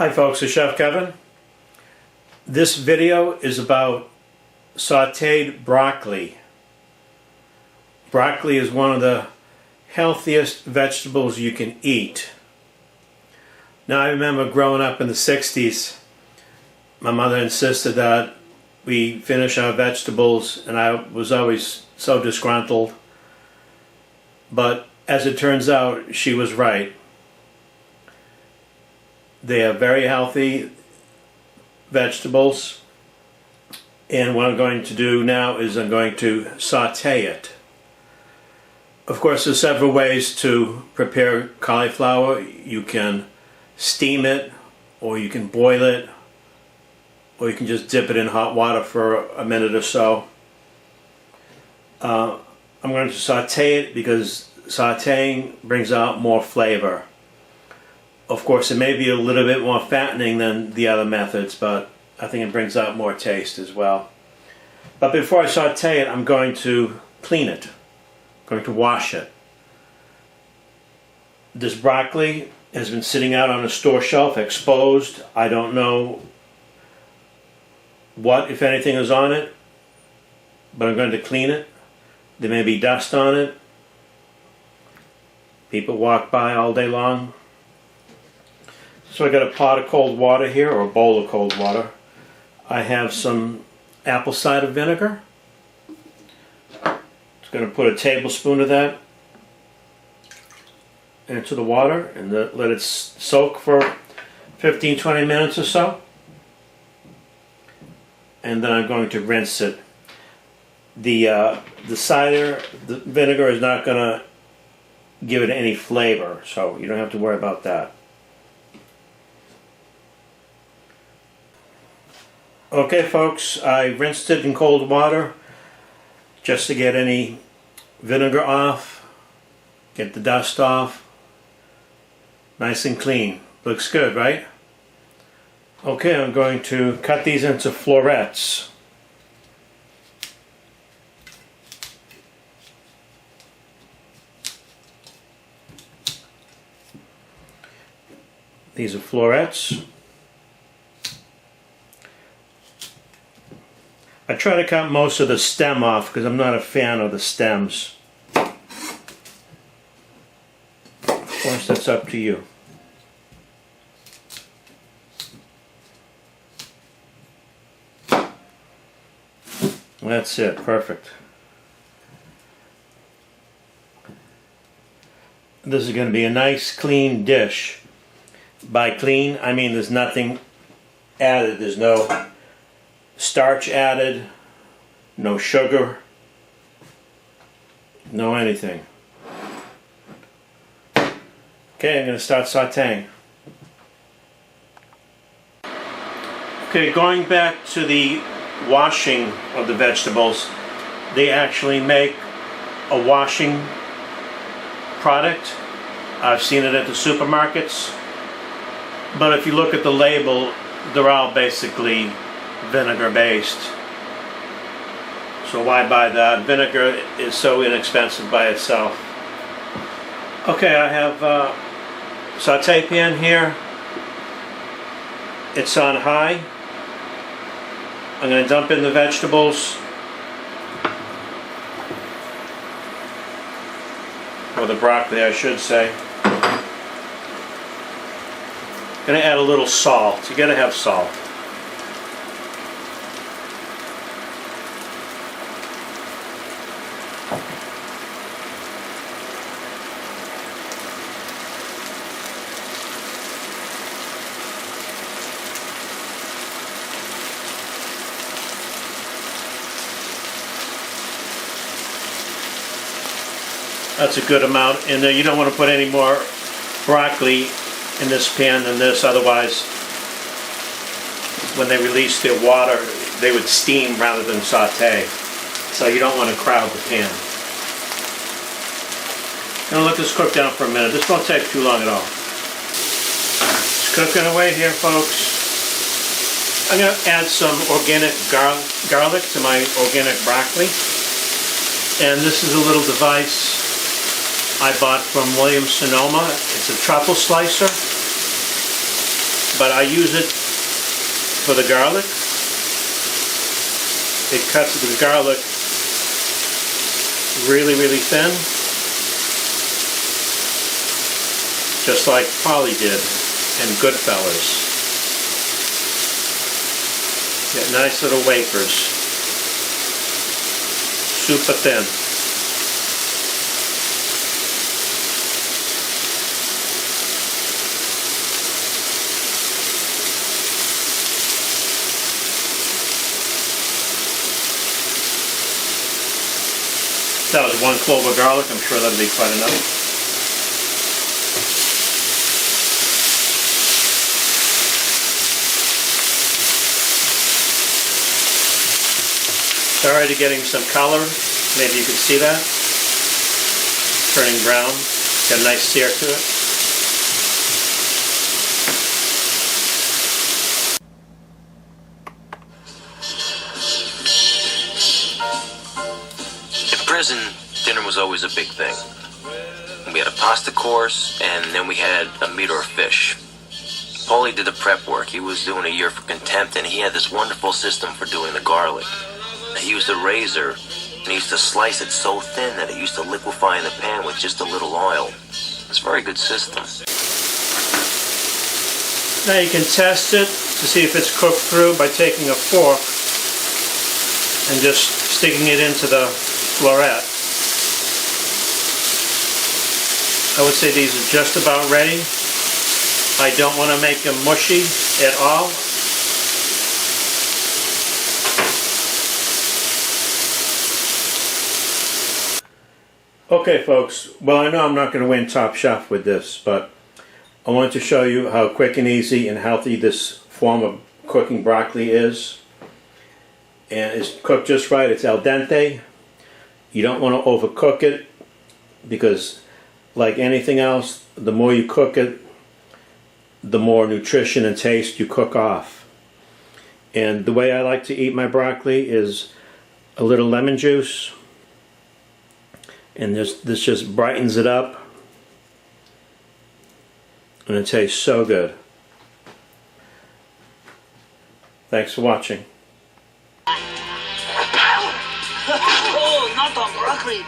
Hi folks, it's Chef Kevin. This video is about sauteed broccoli. Broccoli is one of the healthiest vegetables you can eat. Now I remember growing up in the 60s, my mother insisted that we finish our vegetables, and I was always so disgruntled. But as it turns out, she was right. They are very healthy vegetables, and what I'm going to do now is I'm going to saute it. Of course, there's several ways to prepare cauliflower. You can steam it, or you can boil it, or you can just dip it in hot water for a minute or so. I'm going to saute it because sauteing brings out more flavor. Of course, it may be a little bit more fattening than the other methods, but I think it brings out more taste as well. But before I saute it, I'm going to clean it. I'm going to wash it. This broccoli has been sitting out on a store shelf, exposed. I don't know what, if anything, is on it, but I'm going to clean it. There may be dust on it. People walk by all day long. So I got a pot of cold water here, or a bowl of cold water. I have some apple cider vinegar. Just going to put a tablespoon of that into the water and let it soak for 15-20 minutes or so. And then I'm going to rinse it. The cider, the vinegar is not going to give it any flavor, so you don't have to worry about that. Okay folks, I rinsed it in cold water just to get any vinegar off, get the dust off. Nice and clean. Looks good, right? Okay, I'm going to cut these into florets. These are florets. I try to cut most of the stem off because I'm not a fan of the stems. Of course, that's up to you. That's it, perfect. This is going to be a nice clean dish. By clean, I mean there's nothing added. There's no starch added, no sugar, no anything. Okay, I'm going to start sauteing. Okay, going back to the washing of the vegetables, they actually make a washing product. I've seen it at the supermarkets, but if you look at the label, they're all basically vinegar based. So why buy that? Vinegar is so inexpensive by itself. Okay, I have a saute pan here. It's on high. I'm going to dump in the vegetables, or the broccoli I should say. I'm going to add a little salt. You got to have salt. That's a good amount, and you don't want to put any more broccoli in this pan than this, otherwise when they release their water they would steam rather than saute, so you don't want to crowd the pan. Now let this cook down for a minute. This won't take too long at all. It's cooking away here, folks. I'm going to add some organic garlic to my organic broccoli, and this is a little device I bought from Williams Sonoma. It's a truffle slicer. but I use it for the garlic. It cuts the garlic really, really thin, just like Polly did in Goodfellas. Get nice little wafers, super thin. That was 1 clove of garlic. I'm sure that'll be quite enough. It's already getting some color. Maybe you can see that. Turning brown. Got a nice sear to it. Prison, dinner was always a big thing. We had a pasta course, and then we had a meat or a fish. Paulie did the prep work. He was doing a year for contempt, and he had this wonderful system for doing the garlic. He used a razor, and he used to slice it so thin that it used to liquefy in the pan with just a little oil. It's a very good system. Now you can test it to see if it's cooked through by taking a fork and just sticking it into the floret. I would say these are just about ready. I don't want to make them mushy at all. Okay folks, well I know I'm not going to win Top Chef with this, but I wanted to show you how quick and easy and healthy this form of cooking broccoli is. And it's cooked just right, it's al dente. You don't want to overcook it because, like anything else, the more you cook it, the more nutrition and taste you cook off. And the way I like to eat my broccoli is a little lemon juice, and this just brightens it up, and it tastes so good. Thanks for watching. Oh, not on broccoli.